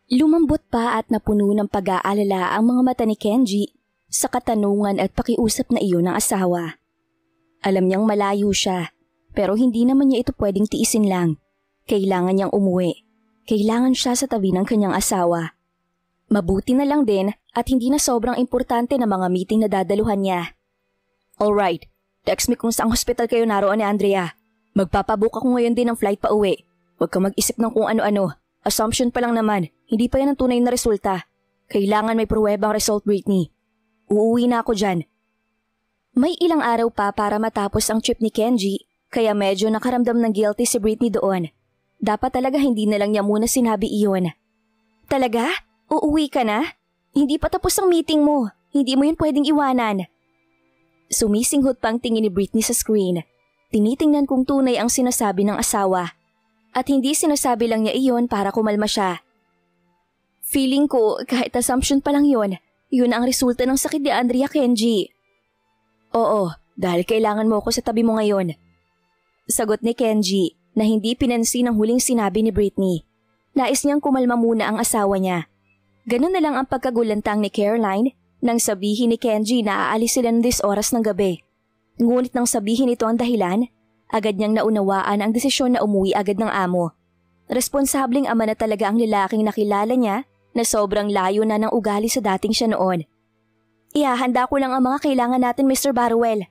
Lumambot pa at napuno ng pag-aalala ang mga mata ni Kenji sa katanungan at pakiusap na iyon ng asawa. Alam niyang malayo siya, pero hindi naman niya ito pwedeng tiisin lang. Kailangan niyang umuwi. Kailangan siya sa tabi ng kanyang asawa. Mabuti na lang din at hindi na sobrang importante na mga meeting na dadaluhan niya. Alright, text me kung saang hospital kayo naroon ni Andrea. Magpapabook ako ngayon din ng flight pa uwi. Huwag ka mag-isip ng kung ano-ano. Assumption pa lang naman, hindi pa yan ang tunay na resulta. Kailangan may pruwebang result, Britney. Uuwi na ako dyan. May ilang araw pa para matapos ang trip ni Kenji, kaya medyo nakaramdam ng guilty si Britney doon. Dapat talaga hindi na lang niya muna sinabi iyon. Talaga? Uuwi ka na? Hindi pa tapos ang meeting mo. Hindi mo yun pwedeng iwanan. Sumisinghot pang tingin ni Britney sa screen. Tinitingnan kung tunay ang sinasabi ng asawa. At hindi sinasabi lang niya iyon para kumalma siya. Feeling ko kahit assumption pa lang yun ang resulta ng sakit ni Andrea, Kenji. Oo, dahil kailangan mo ako sa tabi mo ngayon. Sagot ni Kenji na hindi pinansin ang huling sinabi ni Britney. Nais niyang kumalma muna ang asawa niya. Ganun na lang ang pagkagulantang ni Caroline nang sabihin ni Kenji na aalis sila ng 10 oras ng gabi. Ngunit nang sabihin ito ang dahilan, agad niyang naunawaan ang desisyon na umuwi agad ng amo. Responsableng ama na talaga ang lalaking nakilala niya na sobrang layo na ng ugali sa dating siya noon. Ihahanda ko lang ang mga kailangan natin, Mr. Barwell.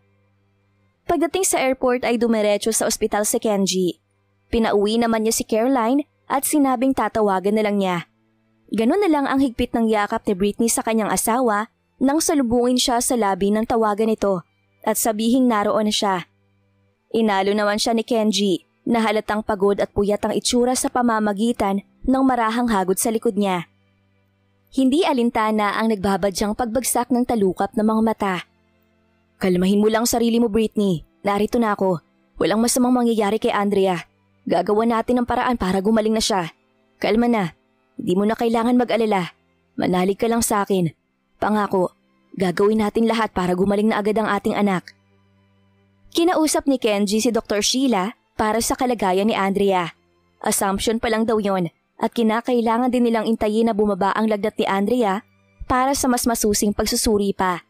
Pagdating sa airport ay dumiretso sa ospital si Kenji. Pinauwi naman niya si Caroline at sinabing tatawagan na lang niya. Ganun na lang ang higpit ng yakap ni Britney sa kanyang asawa nang salubungin siya sa labi ng tawagan nito at sabihing naroon na siya. Inalo naman siya ni Kenji na halatang pagod at puyat ang itsura sa pamamagitan ng marahang hagod sa likod niya. Hindi alintana ang nagbabadyang pagbagsak ng talukap ng mga mata. Kalmahin mo lang sarili mo, Britney. Narito na ako. Walang masamang mangyayari kay Andrea. Gagawa natin ng paraan para gumaling na siya. Kalma na. Hindi mo na kailangan mag-alala. Manalig ka lang sa akin. Pangako, gagawin natin lahat para gumaling na agad ang ating anak. Kinausap ni Kenji si Dr. Sheila para sa kalagayan ni Andrea. Assumption pa lang daw yon at kinakailangan din nilang intayin na bumaba ang lagnat ni Andrea para sa mas masusing pagsusuri pa.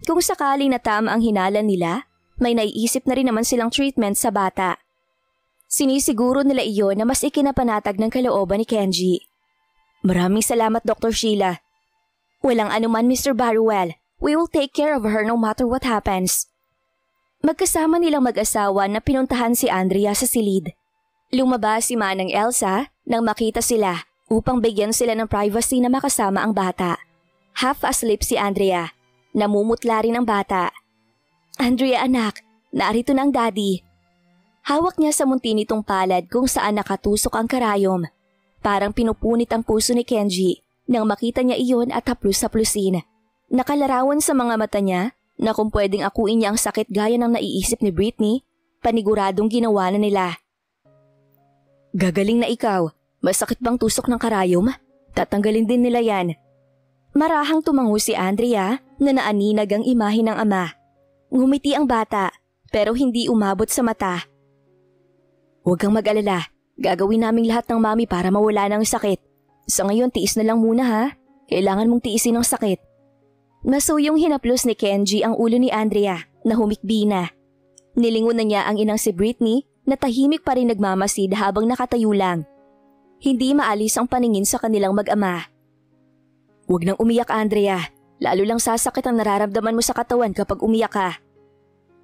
Kung sakaling natama ang hinala nila, may naiisip na rin naman silang treatment sa bata. Sinisiguro nila iyon na mas ikinapanatag ng kalooban ni Kenji. Maraming salamat, Dr. Sheila. Walang anuman, Mr. Barwell. We will take care of her no matter what happens. Magkasama nilang mag-asawa na pinuntahan si Andrea sa silid. Lumabas si Manang Elsa nang makita sila upang bigyan sila ng privacy na makasama ang bata. Half asleep si Andrea. Namumutla rin ang bata. Andrea anak, narito na ang daddy. Hawak niya sa munti nitong palad kung saan nakatusok ang karayom. Parang pinupunit ang puso ni Kenji nang makita niya iyon at haplos-haplusin. Nakalarawan sa mga mata niya na kung pwedeng akuin niya ang sakit gaya ng naiisip ni Britney, paniguradong ginawa na nila. Gagaling na ikaw. Masakit bang tusok ng karayom? Tatanggalin din nila yan. Marahang tumango si Andrea na naaninag ang imahe ng ama. Ngumiti ang bata pero hindi umabot sa mata. Huwag kang mag-alala. Gagawin naming lahat ng mami para mawala ng sakit. Sa ngayon tiis na lang muna ha. Kailangan mong tiisin ang sakit. Masuyong hinaplos ni Kenji ang ulo ni Andrea na humikbi na. Nilingon na niya ang inang si Britney na tahimik pa rin nagmamasid habang nakatayo lang. Hindi maalis ang paningin sa kanilang mag-ama. Huwag nang umiyak, Andrea. Lalo lang sasakit ang nararamdaman mo sa katawan kapag umiyak ka.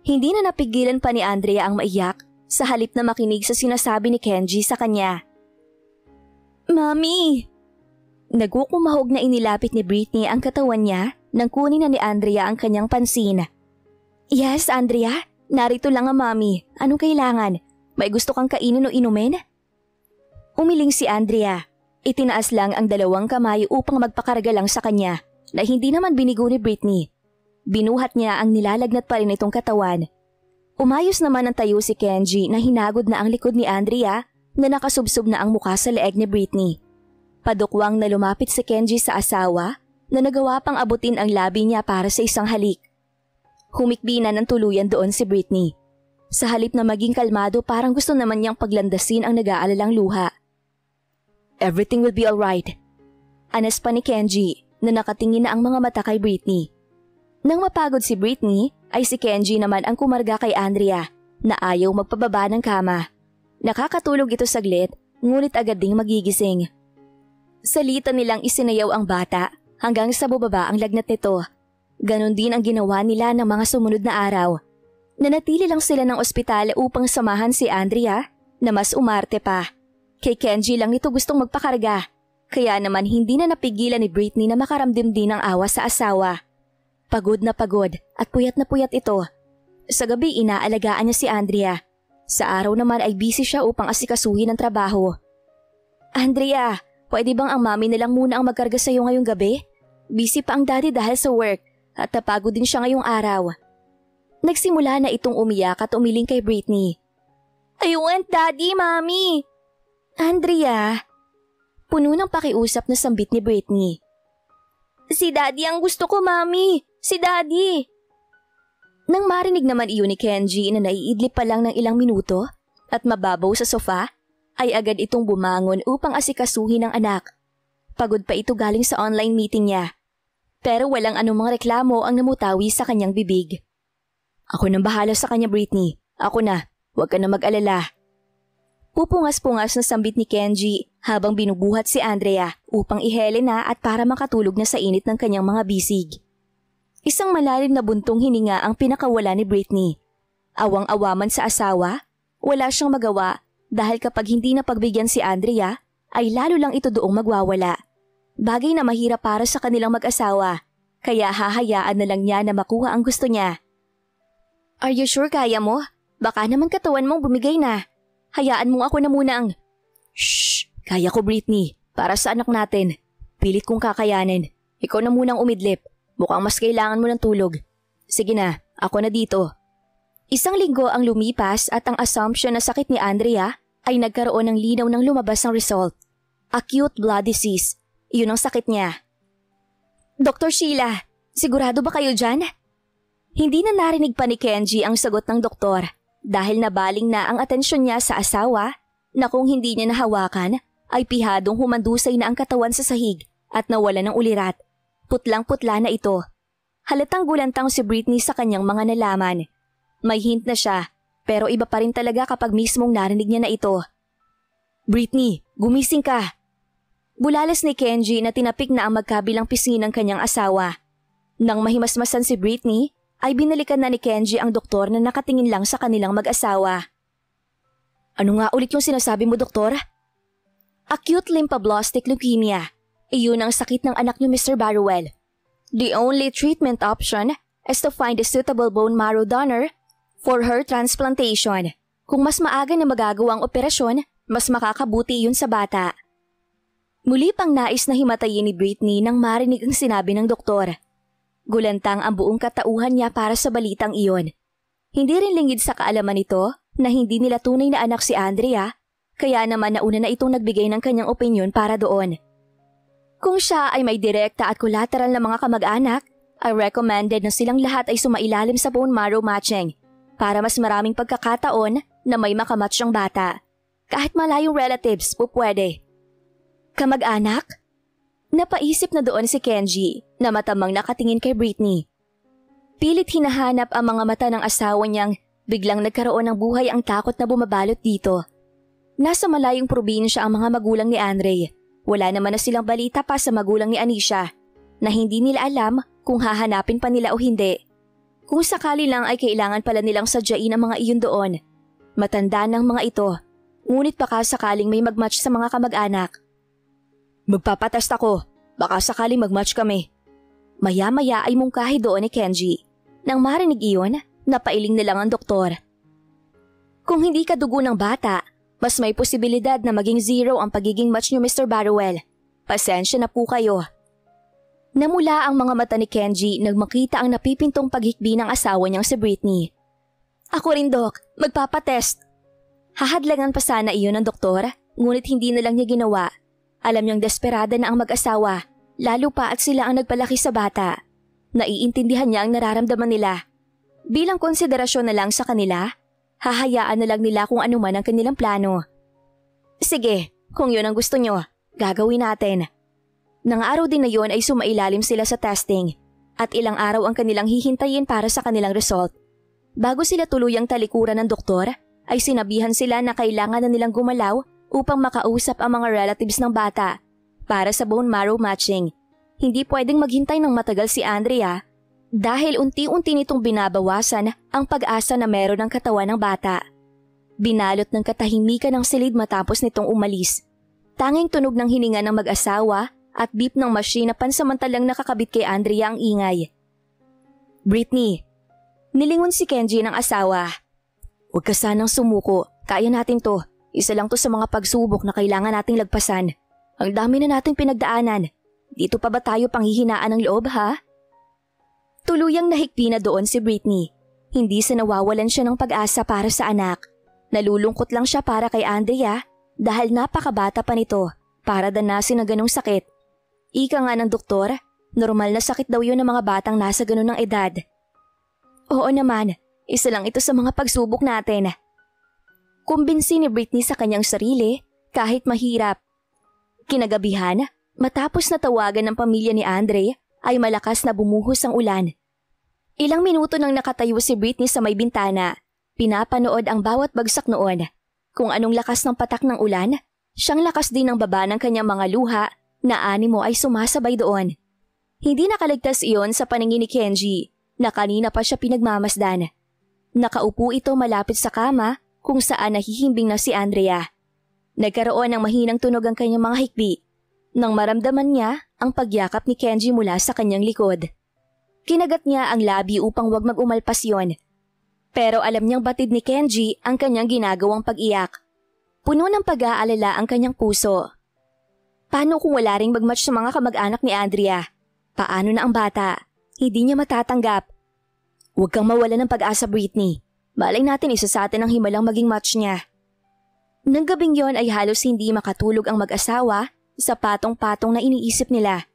Hindi na napigilan pa ni Andrea ang maiyak sa halip na makinig sa sinasabi ni Kenji sa kanya. Mami! Nagkukumahog na inilapit ni Britney ang katawan niya nang kunin na ni Andrea ang kanyang pansin. Yes, Andrea. Narito lang ang mami. Anong kailangan? May gusto kang kainin o inumin? Umiling si Andrea. Itinaas lang ang 2 kamay upang magpakarga lang sa kanya na hindi naman binigo ni Britney. Binuhat niya ang nilalagnat pa rin itong katawan. Umayos naman ang tayo si Kenji na hinagod na ang likod ni Andrea na nakasubsob na ang mukha sa leeg ni Britney. Padukwang na lumapit si Kenji sa asawa na nagawa pang abutin ang labi niya para sa isang halik. Humikbi na ng tuluyan doon si Britney. Sa halip na maging kalmado parang gusto naman niyang paglandasin ang nag-aalalang luha. Everything will be alright. Anas pa ni Kenji na nakatingin na ang mga mata kay Britney. Nang mapagod si Britney ay si Kenji naman ang kumarga kay Andrea na ayaw magpababa ng kama. Nakakatulog ito saglit ngunit agad ding magigising. Salita nilang isinayaw ang bata hanggang sa bubaba ang lagnat nito. Ganon din ang ginawa nila ng mga sumunod na araw. Nanatili lang sila ng ospital upang samahan si Andrea na mas umarte pa. Kay Kenji lang ito gustong magpakarga. Kaya naman hindi na napigilan ni Britney na makaramdam din ng awa sa asawa. Pagod na pagod at puyat na puyat ito. Sa gabi inaalagaan niya si Andrea. Sa araw naman ay busy siya upang asikasuhin ang trabaho. Andrea, pwede bang ang mami nilang muna ang magkarga sa iyo ngayong gabi? Busy pa ang daddy dahil sa work at napagod din siya ngayong araw. Nagsimula na itong umiyak at umiling kay Britney. I want daddy, mami! Andrea! Puno ng pakiusap na sambit ni Britney. Si daddy ang gusto ko, mami! Si daddy! Nang marinig naman iyon ni Kenji na naiidlip pa lang ng ilang minuto at mababaw sa sofa, ay agad itong bumangon upang asikasuhin ang anak. Pagod pa ito galing sa online meeting niya. Pero walang anumang reklamo ang namutawi sa kanyang bibig. Ako nang bahala sa kanya, Britney. Ako na. Huwag ka na mag-alala. Pupungas-pungas na sambit ni Kenji habang binubuhat si Andrea upang ihele na at para makatulog na sa init ng kanyang mga bisig. Isang malalim na buntong hininga ang pinakawala ni Britney. Awang-awa man sa asawa, wala siyang magawa dahil kapag hindi na pagbigyan si Andrea, ay lalo lang ito doong magwawala. Bagay na mahirap para sa kanilang mag-asawa, kaya hahayaan na lang niya na makuha ang gusto niya. Are you sure kaya mo? Baka naman katawan mong bumigay na. Hayaan mo ako na muna ang… Shh! Kaya ko, Britney. Para sa anak natin. Pilit kong kakayanin. Ikaw na munang umidlip. Mukhang mas kailangan mo ng tulog. Sige na, ako na dito. Isang linggo ang lumipas at ang assumption na sakit ni Andrea ay nagkaroon ng linaw ng lumabas ng result. Acute blood disease. Iyon ang sakit niya. Dr. Sheila, sigurado ba kayo dyan? Hindi na narinig pa ni Kenji ang sagot ng doktor. Dahil nabaling na ang atensyon niya sa asawa na kung hindi niya nahawakan ay pihadong humandusay na ang katawan sa sahig at nawala ng ulirat. Putlang-putla na ito. Halatang gulantang si Britney sa kanyang mga nalaman. May hint na siya pero iba pa rin talaga kapag mismong narinig niya na ito. Britney, gumising ka! Bulalas ni Kenji na tinapik na ang magkabilang pisngi ng kanyang asawa. Nang mahimasmasan si Britney, ay binalikan na ni Kenji ang doktor na nakatingin lang sa kanilang mag-asawa. Ano nga ulit yung sinasabi mo, doktor? Acute lymphoblastic leukemia. Iyon ang sakit ng anak niyo, Mr. Barruel. The only treatment option is to find a suitable bone marrow donor for her transplantation. Kung mas maaga na magagawa ang operasyon, mas makakabuti yun sa bata. Muli pang nais na himatayin ni Britney nang marinig ang sinabi ng doktor. Gulantang ang buong katauhan niya para sa balitang iyon. Hindi rin lingid sa kaalaman nito na hindi nila tunay na anak si Andrea, kaya naman nauna na itong nagbigay ng kanyang opinyon para doon. Kung siya ay may direkta at collateral na mga kamag-anak, ay recommended na silang lahat ay sumailalim sa bone marrow matching para mas maraming pagkakataon na may makamatch ang bata. Kahit malayong relatives po pwede. Kamag-anak? Napaisip na doon si Kenji na matamang nakatingin kay Britney. Pilit hinahanap ang mga mata ng asawa niyang biglang nagkaroon ng buhay ang takot na bumabalot dito. Nasa malayong probinsya ang mga magulang ni Andre. Wala naman na silang balita pa sa magulang ni Anisha na hindi nila alam kung hahanapin pa nila o hindi. Kung sakali lang ay kailangan pala nilang sadyain ang mga iyon doon. Matanda ng mga ito, ngunit baka sakaling may magmatch sa mga kamag-anak. Magpapatest ako. Baka sakaling magmatch kami. Maya-maya ay mungkahi doon ni Kenji. Nang marinig iyon, napailing na lang ang doktor. Kung hindi ka dugo ng bata, mas may posibilidad na maging zero ang pagiging match niyo, Mr. Barruel. Pasensya na po kayo. Namula ang mga mata ni Kenji nang makita ang napipintong paghikbi ng asawa niyang si Britney. Ako rin, Doc. Magpapatest. Hahadlangan pa sana iyon ng doktor, ngunit hindi na lang niya ginawa. Alam niyang desperada na ang mag-asawa, lalo pa at sila ang nagpalaki sa bata. Naiintindihan niya ang nararamdaman nila. Bilang konsiderasyon na lang sa kanila, hahayaan na lang nila kung ano man ang kanilang plano. Sige, kung yun ang gusto niyo, gagawin natin. Nang araw din na yon ay sumailalim sila sa testing at ilang araw ang kanilang hihintayin para sa kanilang result. Bago sila tuluyang talikuran ng doktor, ay sinabihan sila na kailangan na nilang gumalaw upang makausap ang mga relatives ng bata para sa bone marrow matching. Hindi pwedeng maghintay ng matagal si Andrea dahil unti-unti nitong binabawasan ang pag-asa na meron ng katawan ng bata. Binalot ng katahimikan ng silid matapos nitong umalis. Tanging tunog ng hininga ng mag-asawa at beep ng machine na pansamantalang nakakabit kay Andrea ang ingay. "Britney," nilingon si Kenji ng asawa. "Huwag ka sanang sumuko. Kaya natin to. Isa lang to sa mga pagsubok na kailangan nating lagpasan. Ang dami na nating pinagdaanan. Dito pa ba tayo panghihinaan ng loob, ha?" Tuluyang nahikpi na doon si Britney. Hindi sa nawawalan siya ng pag-asa para sa anak. Nalulungkot lang siya para kay Andrea dahil napakabata pa nito para danasin ang ganong sakit. Ika nga ng doktor, normal na sakit daw yun ng mga batang nasa ganun ng edad. Oo naman, isa lang ito sa mga pagsubok natin. Kumbinsi ni Britney sa kanyang sarili kahit mahirap. Kinagabihan, matapos na tawagan ng pamilya ni Andre, ay malakas na bumuhos ang ulan. Ilang minuto nang nakatayo si Britney sa may bintana, pinapanood ang bawat bagsak noon. Kung anong lakas ng patak ng ulan, siyang lakas din ng baba ng kanyang mga luha na animo ay sumasabay doon. Hindi nakaligtas iyon sa paningin ni Kenji na kanina pa siya pinagmamasdan. Nakaupo ito malapit sa kama kung saan nahihimbing na si Andrea. Nagkaroon ng mahinang tunog ang kanyang mga hikbi nang maramdaman niya ang pagyakap ni Kenji mula sa kanyang likod. Kinagat niya ang labi upang wag mag-umalpas yon. Pero alam niyang batid ni Kenji ang kanyang ginagawang pag-iyak. Puno ng pag-aalala ang kanyang puso. Paano kung wala ring mag-match sa mga kamag-anak ni Andrea? Paano na ang bata? Hindi niya matatanggap. Huwag kang mawala ng pag-asa, Britney. Malay natin isa sa atin ang himalang maging match niya. Nang gabing yon ay halos hindi makatulog ang mag-asawa sa patong-patong na iniisip nila.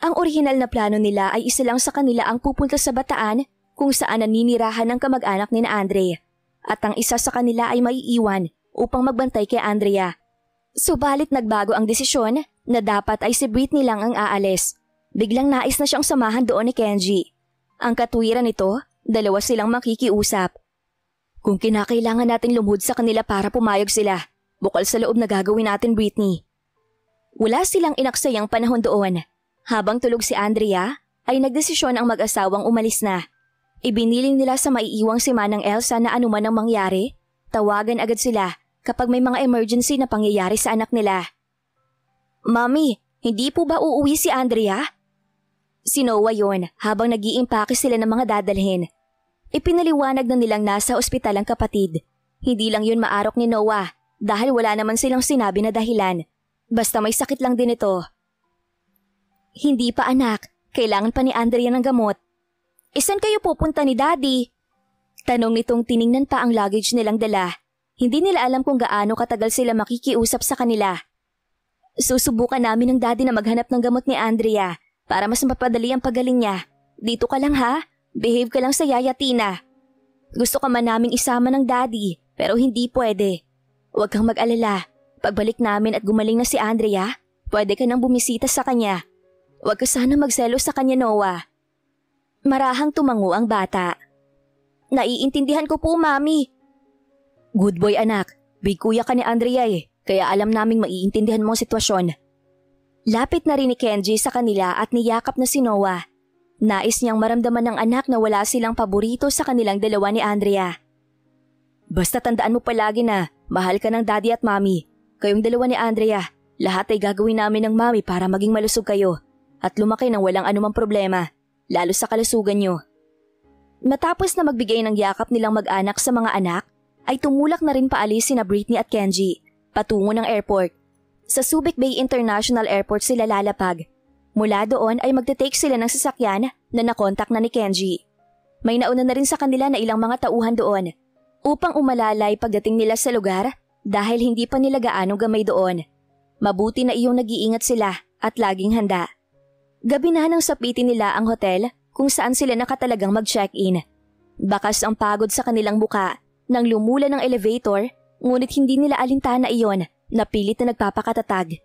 Ang orihinal na plano nila ay isa lang sa kanila ang pupunta sa Bataan kung saan naninirahan ang kamag-anak ni Andre at ang isa sa kanila ay maiiwan upang magbantay kay Andrea. Subalit nagbago ang desisyon na dapat ay si Britney lang ang aalis. Biglang nais na siyang samahan doon ni Kenji. Ang katwiran nito, dalawa silang makikiusap. Kung kinakailangan natin lumuhod sa kanila para pumayag sila, bukal sa loob na gagawin natin, Britney. Wala silang inaksayang panahon doon. Habang tulog si Andrea, ay nagdesisyon ang mag-asawang umalis na. Ibiniling nila sa maiiwang si Manang Elsa na anuman ang mangyari, tawagan agad sila kapag may mga emergency na pangyayari sa anak nila. Mami, hindi po ba uuwi si Andrea? Si Noah yon habang nag-iimpake sila ng mga dadalhin. Ipinaliwanag na nilang nasa ospital ang kapatid. Hindi lang yun maarok ni Noah dahil wala naman silang sinabi na dahilan. Basta may sakit lang din ito. Hindi pa anak, kailangan pa ni Andrea ng gamot. Isan kayo pupunta ni Daddy? Tanong nitong tiningnan pa ang luggage nilang dala. Hindi nila alam kung gaano katagal sila makikiusap sa kanila. Susubukan namin ng Daddy na maghanap ng gamot ni Andrea para mas mapadali ang pagaling niya. Dito ka lang ha, behave ka lang sa Yaya Tina. Gusto ka man naming isama ng Daddy pero hindi pwede. Huwag kang mag-alala, pagbalik namin at gumaling na si Andrea, pwede ka nang bumisita sa kanya. Huwag ka sana magselos sa kanya, Noah. Marahang tumango ang bata. Naiintindihan ko po, Mami. Good boy anak, big kuya ka ni Andrea kaya alam naming maiintindihan mo ang sitwasyon. Lapit na rin ni Kenji sa kanila at niyakap na si Noah. Nais niyang maramdaman ng anak na wala silang paborito sa kanilang dalawa ni Andrea. Basta tandaan mo palagi na mahal ka ng Daddy at Mami. Kayong dalawa ni Andrea, lahat ay gagawin namin ng Mami para maging malusog kayo at lumaki ng walang anumang problema, lalo sa kalusugan niyo. Matapos na magbigay ng yakap nilang mag-anak sa mga anak, ay tumulak na rin paalis sina Britney at Kenji, patungo ng airport. Sa Subic Bay International Airport sila lalapag. Mula doon ay magte-take sila ng sasakyan na nakontak na ni Kenji. May nauna na rin sa kanila na ilang mga tauhan doon upang umalalay pagdating nila sa lugar dahil hindi pa nila gaano gamay doon. Mabuti na iyong nag-iingat sila at laging handa. Gabi na nang sapitin nila ang hotel kung saan sila nakatalagang mag-check-in. Bakas ang pagod sa kanilang buka nang lumula ng elevator, ngunit hindi nila alintana iyon na pilit na nagpapakatatag.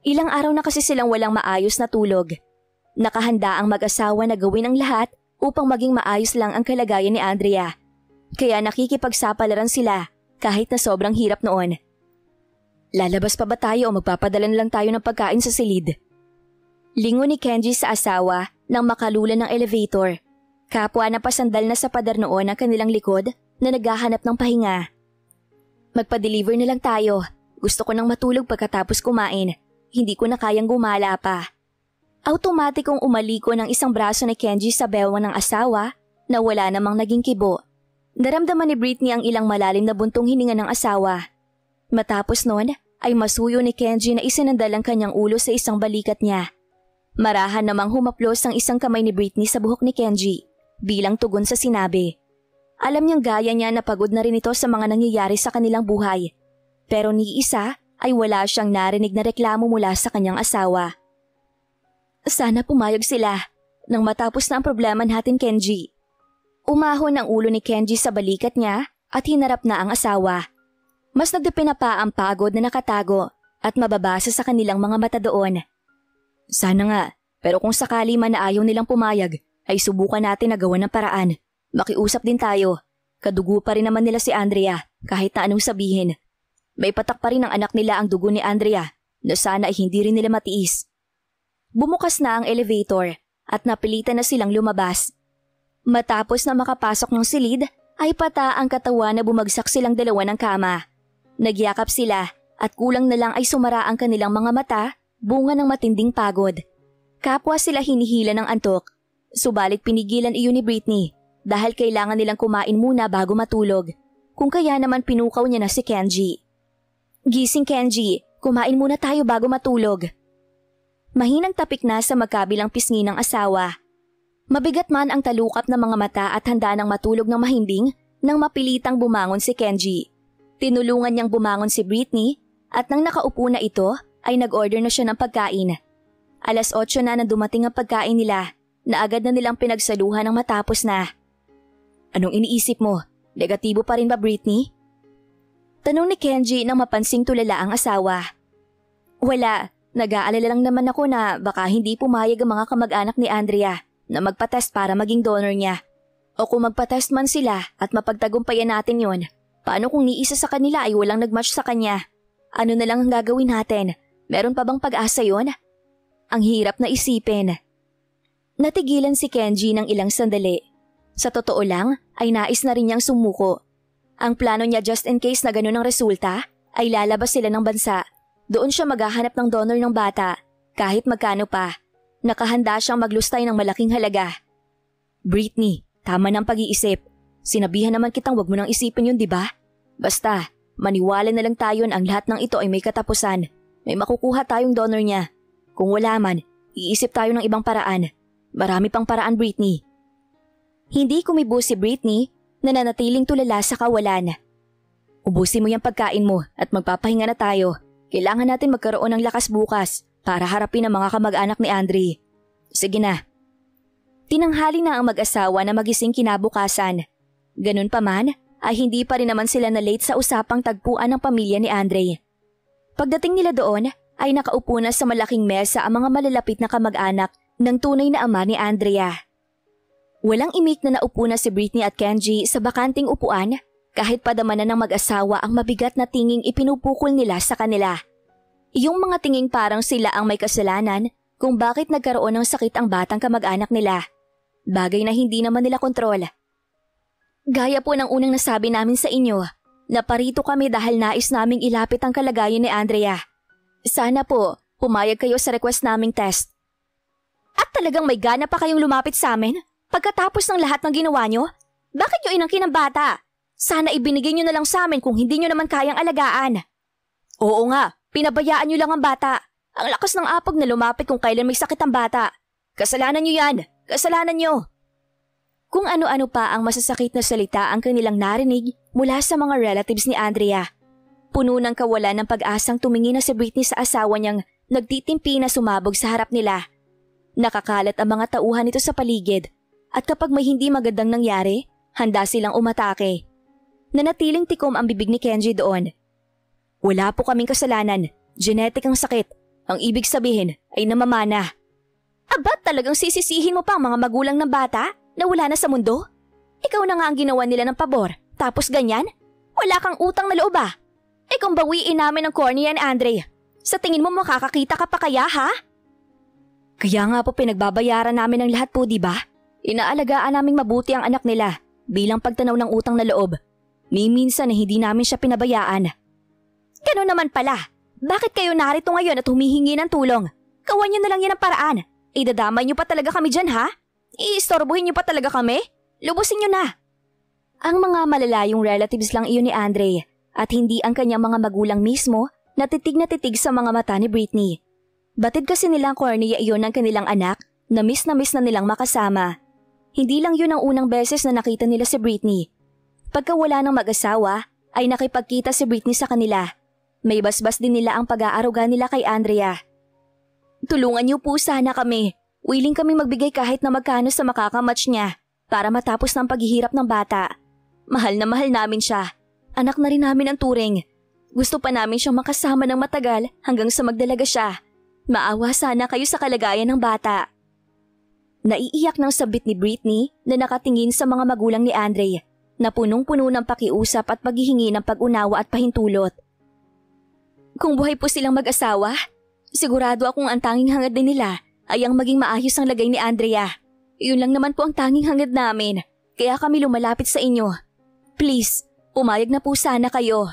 Ilang araw na kasi silang walang maayos na tulog. Nakahanda ang mag-asawa na gawin ang lahat upang maging maayos lang ang kalagayan ni Andrea. Kaya nakikipagsapalaran sila kahit na sobrang hirap noon. Lalabas pa ba tayo o magpapadala na lang tayo ng pagkain sa silid? Lingon ni Kenji sa asawa nang makalula ng elevator. Kapwa na pasandal na sa pader noon ang kanilang likod na naghahanap ng pahinga. Magpa-deliver na lang tayo. Gusto ko nang matulog pagkatapos kumain. Hindi ko na kayang gumala pa. Automatikong umaliko ng isang braso ni Kenji sa bewang ng asawa na wala namang naging kibo. Naramdaman ni Britney ang ilang malalim na buntong hininga ng asawa. Matapos noon ay masuyo ni Kenji na isinandal ang kanyang ulo sa isang balikat niya. Marahan namang humaplos ang isang kamay ni Britney sa buhok ni Kenji bilang tugon sa sinabi. Alam niyang gaya niya na pagod na rin ito sa mga nangyayari sa kanilang buhay. Pero ni isa ay wala siyang narinig na reklamo mula sa kanyang asawa. Sana pumayag sila nang matapos na ang problema natin, Kenji. Umahon ang ulo ni Kenji sa balikat niya at hinarap na ang asawa. Mas nagdepena pa ang pagod na nakatago at mababasa sa kanilang mga mata doon. Sana nga, pero kung sakali man na ayaw nilang pumayag, ay subukan natin na gawan ng paraan. Makiusap din tayo. Kadugo pa rin naman nila si Andrea kahit na anong sabihin. May patak pa rin ang anak nila ang dugo ni Andrea na sana ay hindi rin nila matiis. Bumukas na ang elevator at napilitan na silang lumabas. Matapos na makapasok ng silid, ay pata ang katawan na bumagsak silang dalawa ng kama. Nagyakap sila at kulang na lang ay sumara ang kanilang mga mata, bunga ng matinding pagod. Kapwa sila hinihila ng antok, subalit pinigilan iyon ni Britney dahil kailangan nilang kumain muna bago matulog. Kung kaya naman pinukaw niya na si Kenji. Gising Kenji, kumain muna tayo bago matulog. Mahinang tapik na sa magkabilang pisngi ng asawa. Mabigat man ang talukap ng mga mata at handa ng matulog ng mahimbing nang mapilitang bumangon si Kenji. Tinulungan niyang bumangon si Britney at nang nakaupo na ito ay nag-order na siya ng pagkain. 8:00 na nang dumating ang pagkain nila na agad na nilang pinagsaluhan ng matapos na. Anong iniisip mo? Negatibo pa rin ba, Britney? Tanong ni Kenji nang mapansing tulala ang asawa. Wala. Nag-aalala lang naman ako na baka hindi pumayag ang mga kamag-anak ni Andrea na magpa-test para maging donor niya. O kung magpa-test man sila at mapagtagumpayan natin yon, paano kung ni isa sa kanila ay walang nag-match sa kanya? Ano na lang ang gagawin natin? Meron pa bang pag-asa yon? Ang hirap na isipin. Natigilan si Kenji ng ilang sandali. Sa totoo lang ay nais na rin niyang sumuko. Ang plano niya just in case na ganun ang resulta ay lalabas sila ng bansa. Doon siya maghahanap ng donor ng bata, kahit magkano pa. Nakahanda siyang maglustay ng malaking halaga. Britney, tama ng pag-iisip. Sinabihan naman kitang wag mo nang isipin yun, di ba? Basta, maniwala na lang tayo na ang lahat ng ito ay may katapusan. May makukuha tayong donor niya. Kung wala man, iisip tayo ng ibang paraan. Marami pang paraan, Britney. Hindi kumibo si Britney na nanatiling tulala sa kawalan. Ubusin mo yung pagkain mo at magpapahinga na tayo. Kailangan natin magkaroon ng lakas bukas para harapin ang mga kamag-anak ni Andre. Sige na. Tinanghali na ang mag-asawa na magising kinabukasan. Ganun pa man, ay hindi pa rin naman sila na late sa usapang tagpuan ng pamilya ni Andre. Pagdating nila doon, ay nakaupo na sa malaking mesa ang mga malalapit na kamag-anak ng tunay na ama ni Andrea. Walang imik na naupo na si Britney at Kenji sa bakanting upuan kahit padamanan ng mag-asawa ang mabigat na tinging ipinupukol nila sa kanila. Yung mga tinging parang sila ang may kasalanan kung bakit nagkaroon ng sakit ang batang kamag-anak nila. Bagay na hindi naman nila kontrol. Gaya po ng unang nasabi namin sa inyo, naparito kami dahil nais naming ilapit ang kalagayan ni Andrea. Sana po, pumayag kayo sa request naming test. At talagang may gana pa kayong lumapit sa amin? Pagkatapos ng lahat ng ginawa nyo? Bakit nyo inangkin ang bata? Sana ibinigay nyo na lang sa amin kung hindi nyo naman kayang alagaan. Oo nga, pinabayaan nyo lang ang bata. Ang lakas ng apag na lumapit kung kailan may sakit ang bata. Kasalanan nyo yan, kasalanan nyo. Kung ano-ano pa ang masasakit na salita ang kanilang narinig mula sa mga relatives ni Andrea. Puno ng kawalan ng pag-asang tumingin na si Britney sa asawa niyang nagtitimpi na sumabog sa harap nila. Nakakalat ang mga tauhan nito sa paligid at kapag may hindi magandang nangyari, handa silang umatake. Nanatiling tikom ang bibig ni Kenji doon. Wala po kaming kasalanan. Genetic ang sakit. Ang ibig sabihin ay namamana. Aba, talagang sisisihin mo pa ang mga magulang ng bata na wala na sa mundo? Ikaw na nga ang ginawa nila ng pabor, tapos ganyan? Wala kang utang na loob ah. Kung bawiin namin ang cornea ni Andre, sa tingin mo makakakita ka pa kaya ha? Kaya nga po pinagbabayaran namin ang lahat po, di ba? Inaalagaan naming mabuti ang anak nila bilang pagtanaw ng utang na loob. May minsan na hindi namin siya pinabayaan. Gano'n naman pala. Bakit kayo narito ngayon at humihingi ng tulong? Gawan niyo na lang yan ang paraan. Idadamay niyo pa talaga kami dyan ha? Iistorbohin niyo pa talaga kami? Lubusin niyo na. Ang mga malalayong relatives lang iyon ni Andre at hindi ang kanyang mga magulang mismo na titig sa mga mata ni Britney. Batid kasi nilang cornea iyon ng kanilang anak na miss na nilang makasama. Hindi lang yun ang unang beses na nakita nila si Britney. Pagka wala ng mag-asawa, ay nakipagkita si Britney sa kanila. May basbas din nila ang pag-aaruga nila kay Andrea. Tulungan niyo po sana kami. Willing kami magbigay kahit na magkano sa makakamatch niya para matapos ng paghihirap ng bata. Mahal na mahal namin siya. Anak na rin namin ang turing. Gusto pa namin siyang makasama ng matagal hanggang sa magdalaga siya. Maawa sana kayo sa kalagayan ng bata. Naiiyak ng sabit ni Britney na nakatingin sa mga magulang ni Andre na punong-puno ng pakiusap at paghihingi ng pag-unawa at pahintulot. Kung buhay po silang mag-asawa, sigurado akong ang tanging hangad din nila ay ang maging maayos ang lagay ni Andrea. Yun lang naman po ang tanging hangad namin, kaya kami lumalapit sa inyo. Please, pumayag na po sana kayo.